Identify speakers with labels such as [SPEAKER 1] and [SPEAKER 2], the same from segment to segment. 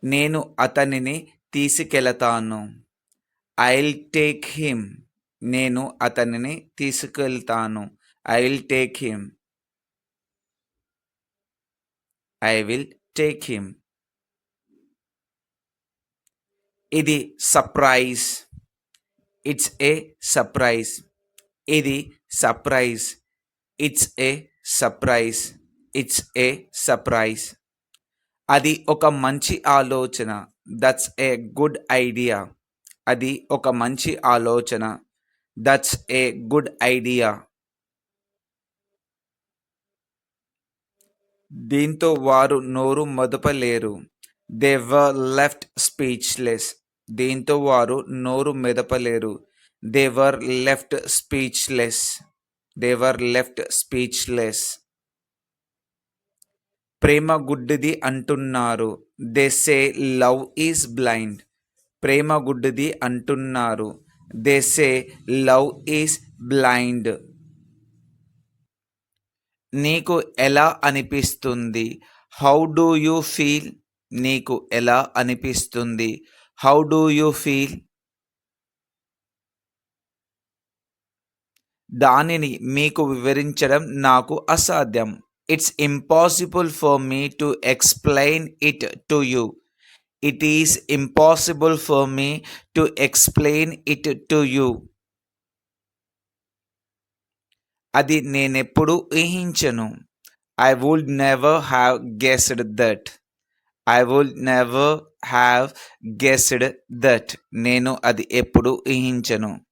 [SPEAKER 1] నేను అతనిని తీసుకెళతాను. I'll take him. నేను అతనిని తీసుకెళ్తాను. I will take him. I will take him. ఇది సర్ప్రైజ్. It's a surprise. ఇది surprise. It's a surprise. It's a surprise. అది ఒక మంచి ఆలోచన. That's a good idea. అది ఒక మంచి ఆలోచన. That's a good idea. దీంతో వారు నోరు మెదపలేరు. They were left speechless. దీంతో వారు నోరు మెదపలేరు. They were left speechless. They were left speechless. ప్రేమ గుడ్డిది అంటున్నారు. They say love is blind. ప్రేమ గుడ్డిది అంటున్నారు. They say love is blind. నీకు ఎలా అనిపిస్తుంది? How do you feel? నీకు ఎలా అనిపిస్తుంది? How do you feel? దానిని మీకు వివరించడం నాకు అసాధ్యం. It's impossible for me to explain it to you. It is impossible for me to explain it to you. అది నేనెప్పుడు ఊహించను. I would never have guessed that. I would never have guessed that. నేను అది ఎప్పుడు ఊహించను.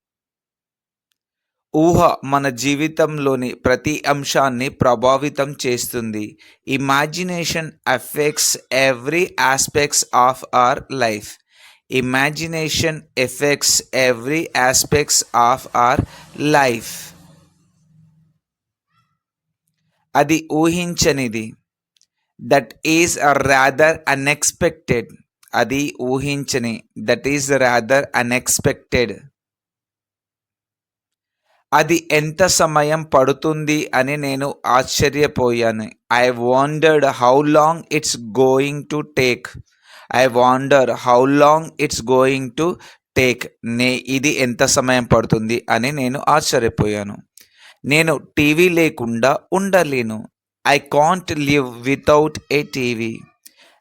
[SPEAKER 1] ఊహ మన జీవితంలోని ప్రతి అంశాన్ని ప్రభావితం చేస్తుంది. Imagination affects every aspects of our life. Imagination effects every aspects of our life. అది ఊహించనిది. That is rather unexpected. అది ఊహించని. That is rather unexpected. అది ఎంత సమయం పడుతుంది అని నేను ఆశ్చర్యపోయాను. I wondered how long it's going to take. I wonder how long it's going to take. ఇది ఎంత సమయం పడుతుంది అని నేను ఆశ్చర్యపోయాను. నేను టీవీ లేకుండా ఉండలేను. I can't live without a TV.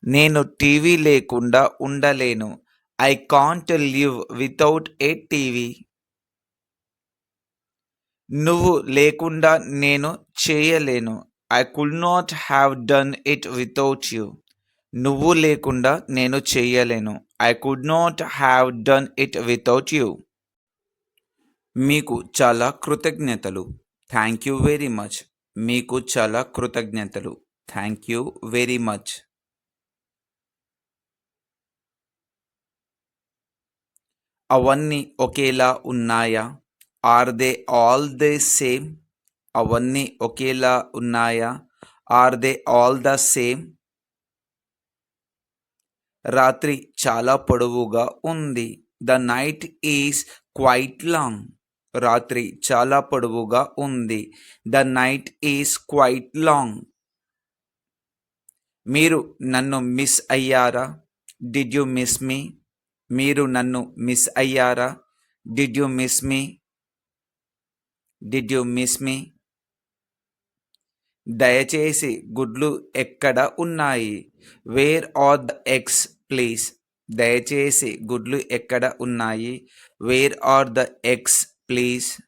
[SPEAKER 1] నేను టీవీ లేకుండా ఉండలేను. I can't live without a TV. నువ్వు లేకుండా నేను చేయలేను. I could not have done it without you. నువ్వు లేకుండా నేను చేయలేను. I could not have done it without you. మీకు చాలా కృతజ్ఞతలు. Thank you very much. మీకు చాలా కృతజ్ఞతలు. Thank you very much. అవన్నీ ఒకేలా ఉన్నాయా? Are they all the same? అవన్నీ ఒకేలా ఉన్నాయా? Are they all the same? రాత్రి చాలా పొడవుగా ఉంది. The night is quite long. రాత్రి చాలా పొడవుగా ఉంది. The night is quite long. మీరు నన్ను మిస్ అయ్యారా? Did you miss me? మీరు నన్ను మిస్ అయ్యారా? Did you miss me? Did you miss me? దయచేసి గుడ్లు ఎక్కడ ఉన్నాయి? Where are the eggs please? దయచేసి గుడ్లు ఎక్కడ ఉన్నాయి? Where are the eggs please?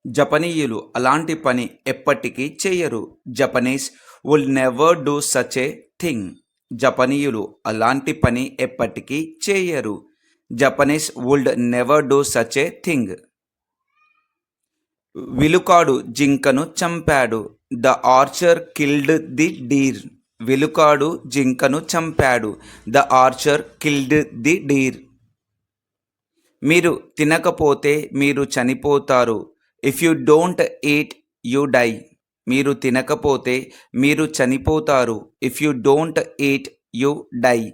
[SPEAKER 1] జపనీయులు అలాంటి పని ఎప్పటికీ చేయరు. Japanese would never do such a thing. జపనీయులు అలాంటి పని ఎప్పటికీ చేయరు. Japanese would never do such a thing. విలుకాడు జింకను చంపాడు. The archer killed the deer. విలుకాడు జింకను చంపాడు. The archer killed the deer. మీరు తినకపోతే మీరు చనిపోతారు. If you don't eat you die. మీరు తినకపోతే మీరు చనిపోతారు. If you don't eat you die.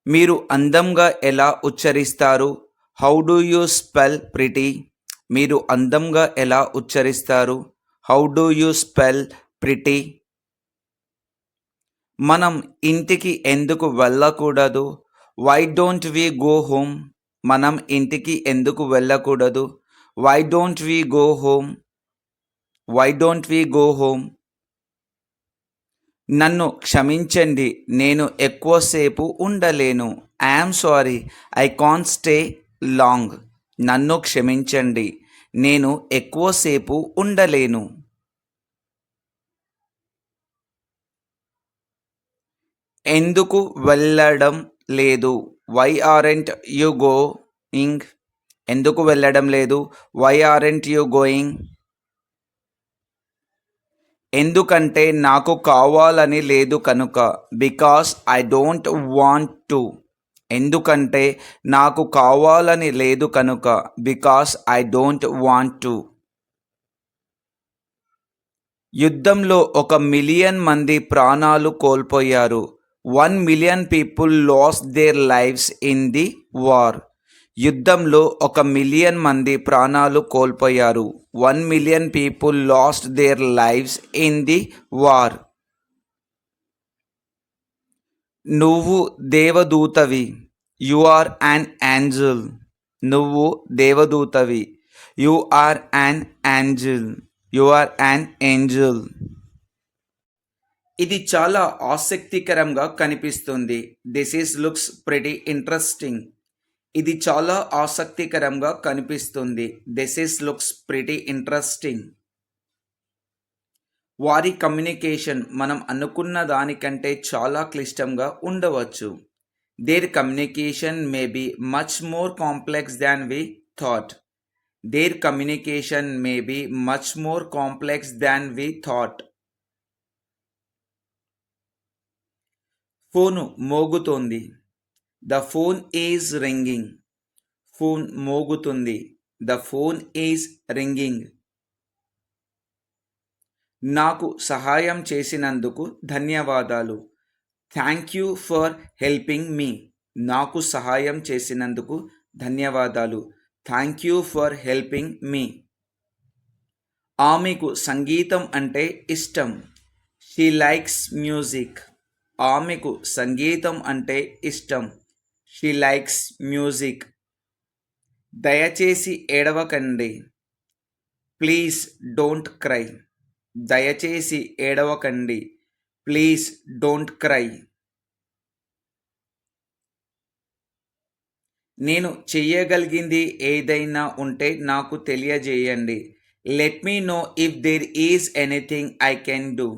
[SPEAKER 1] మీరు అందంగా ఎలా ఉచ్చరిస్తారు? How do you spell pretty? మీరు అందంగా ఎలా ఉచ్చరిస్తారు? How do you spell pretty? మనం ఇంటికి ఎందుకు వెళ్ళకూడదు? Why don't we go home? మనం ఇంటికి ఎందుకు వెళ్ళకూడదు? Why don't we go home? Why don't we go home? నన్ను క్షమించండి, నేను ఎక్కువసేపు ఉండలేను. I'm sorry, I can't stay long. నన్ను క్షమించండి, నేను ఎక్కువసేపు ఉండలేను. ఎందుకు వెళ్ళడం లేదు? Why aren't you going? ఎందుకు వెళ్ళడం లేదు? Why aren't you going? ఎందుకంటే నాకు కావాలని లేదు కనుక. Because I don't want to. ఎందుకంటే నాకు కావాలని లేదు కనుక. Because I don't want to. యుద్ధంలో 1,000,000 మంది ప్రాణాలు కోల్పోయారు. 1,000,000 people lost their lives in the war. యుద్ధంలో 1,000,000 మంది ప్రాణాలు కోల్పోయారు. 1,000,000 people lost their lives in the war. నువ్వు దేవదూతవి. You are an angel. నువ్వు దేవదూతవి. You are an angel. You are an angel. ఇది చాలా ఆసక్తికరంగా కనిపిస్తుంది. This is looks pretty interesting. ఇది చాలా ఆసక్తికరంగా కనిపిస్తుంది. This is looks pretty interesting. వారి కమ్యూనికేషన్ మనం అనుకున్న దానికంటే చాలా క్లిష్టంగా ఉండవచ్చు. There communication may be much more complex than we thought. Their communication may be much more complex than we thought. Phone మోగుతోంది. The phone is ringing. Phone మోగుతుంది. The phone is ringing. నాకు సహాయం చేసినందుకు ధన్యవాదాలు. Thank you for helping me. నాకు సహాయం చేసినందుకు ధన్యవాదాలు. Thank you for helping me. ఆమెకు సంగీతం అంటే ఇష్టం. She likes music. ఆమెకు సంగీతం అంటే ఇష్టం. She likes music. దయచేసి ఏడవకండి. Please don't cry. దయచేసి ఏడవకండి. Please don't cry. నేను చెయ్యగలిగింది ఏదైనా ఉంటే నాకు తెలియజేయండి. Let me know if there is anything I can do.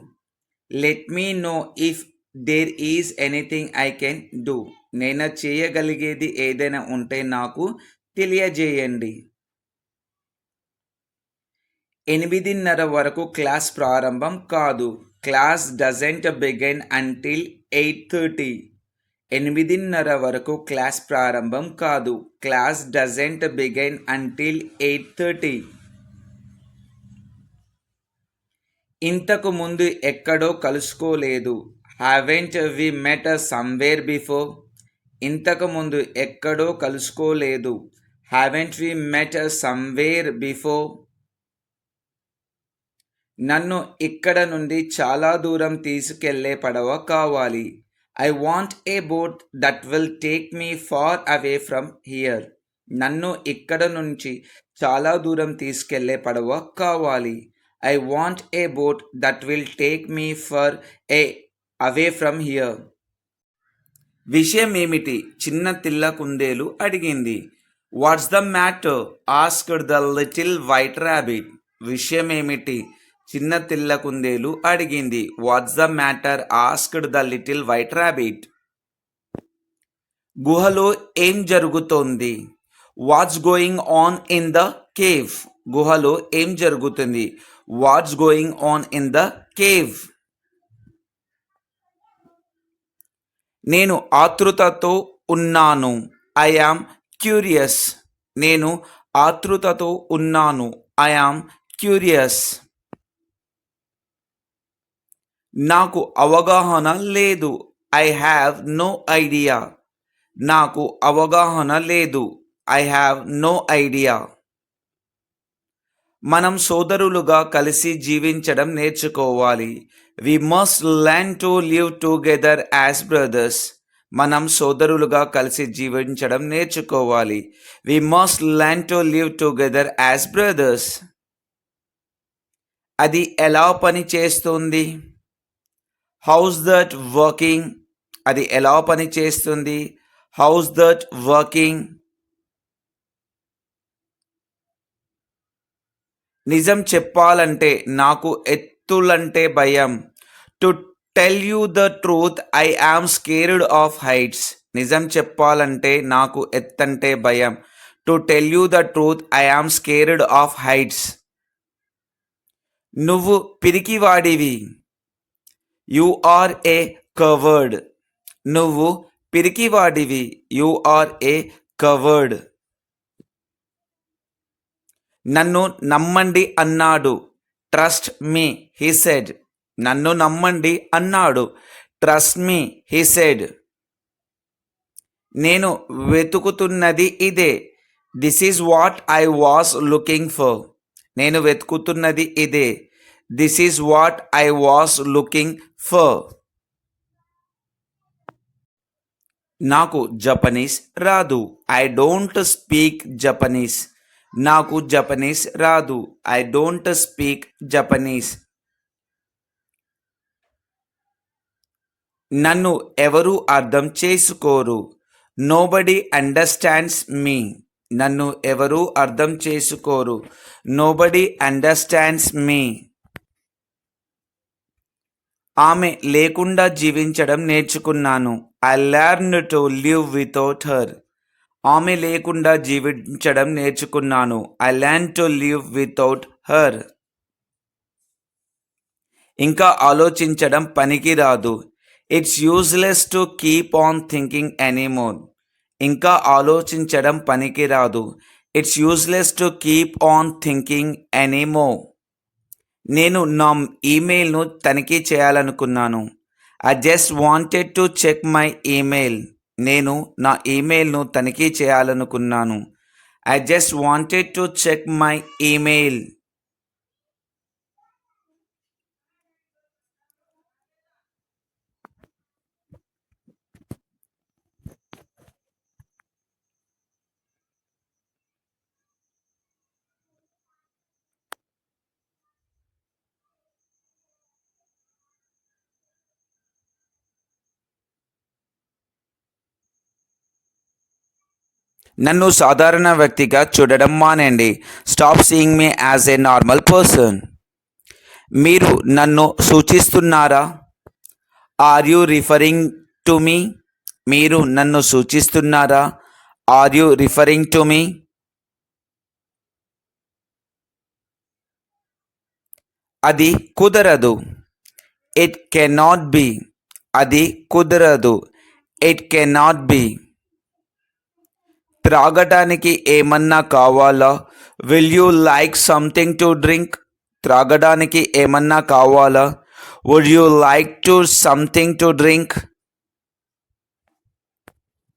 [SPEAKER 1] Let me know if there is anything I can do. నేను చేయగలిగేది ఏదైనా ఉంటే నాకు తెలియజేయండి. 8:30 వరకు క్లాస్ ప్రారంభం కాదు. Class doesn't begin until 8:30. 8:30 వరకు క్లాస్ ప్రారంభం కాదు. Class doesn't begin until 8:30. ఇంతకు ముందు ఎక్కడో కలుసుకోలేదు. Haven't we met somewhere before. ఇంతకు ముందు ఎక్కడో కలుసుకోలేదు. Haven't we met somewhere before. నన్ను ఇక్కడ నుండి చాలా దూరం తీసుకెళ్లే పడవ కావాలి. I want a boat that will take me far away from here. నన్ను ఇక్కడ నుంచి చాలా దూరం తీసుకెళ్లే పడవ కావాలి. I want a boat that will take me far away from here. విషయం ఏమిటి? చిన్న తెల్ల కుందేలు అడిగింది. What's the matter? Asked the little white rabbit. విషయం ఏమిటి? చిన్న తెల్ల కుందేలు అడిగింది. What's the matter? Asked the little white rabbit. గుహలో ఏం జరుగుతోంది? What's going on in the cave. గుహలో ఏం జరుగుతుంది? What's going on in the cave. నేను ఆతృతతో ఉన్నాను. I am curious. నేను ఆతృతతో ఉన్నాను. I am curious. నాకు అవగాహన లేదు. I have no idea. నాకు అవగాహన లేదు. I have no idea. మనం సోదరులుగా కలిసి జీవించడం నేర్చుకోవాలి. We must learn to live together as brothers. మనం సోదరులుగా కలిసి జీవించడం నేర్చుకోవాలి. We must learn to live together as brothers. అది ఎలా పని చేస్తుంది? How's that working? అది ఎలా పని చేస్తుంది? How's that working? నిజం చెప్పాలంటే నాకు ఎత్తులంటే భయం. To tell you the truth I am scared of heights. నిజం చెప్పాలంటే నాకు ఎత్తంటే భయం. To tell you the truth I am scared of heights. నువ్వు పిరికివాడివి. You are a coward. నువ్వు పిరికివాడివి. You are a coward. నన్ను నమ్మండి అన్నాడు. Trust me he said. నన్ను నమ్మండి అన్నాడు. Trust me he said. నేను వెతుకుతున్నది ఇదే. This is what I was looking for. నేను వెతుకుతున్నది ఇదే. This is what I was looking for. నాకు జపనీస్ రాదు. I don't speak Japanese. నాకు జపనీస్ రాదు. I don't speak Japanese. నన్ను ఎవరు అర్థం చేసుకోరు. Nobody understands me. నన్ను ఎవరు అర్థం చేసుకోరు. Nobody understands me. ఆమె లేకుండా జీవించడం నేర్చుకున్నాను. I learn to live without her. ఆమె లేకుండా జీవించడం నేర్చుకున్నాను. I learn to live without her. ఇంకా ఆలోచించడం పనికిరాదు. It's useless to keep on thinking anymore. ఇంకా ఆలోచించడం పనికిరాదు. It's useless to keep on thinking anymore. నేను నా ఈమెయిల్ను తనిఖీ చేయాలనుకున్నాను. I just wanted to check my email. నేను నా ఈమెయిల్ను తనిఖీ చేయాలనుకున్నాను. I just wanted to check my email. నన్ను సాధారణ వ్యక్తిగా చూడడం మానేయండి. Stop seeing me as a normal person. మీరు నన్ను సూచిస్తున్నారా? Are you referring to me? మీరు నన్ను సూచిస్తున్నారా? Are you referring to me? అది కుదరదు. It cannot be. అది కుదరదు. It cannot be. త్రాగడానికి ఏమన్నా కావాలా? Will you like something to drink? త్రాగడానికి ఏమన్నా కావాలా? Would you like to something to drink?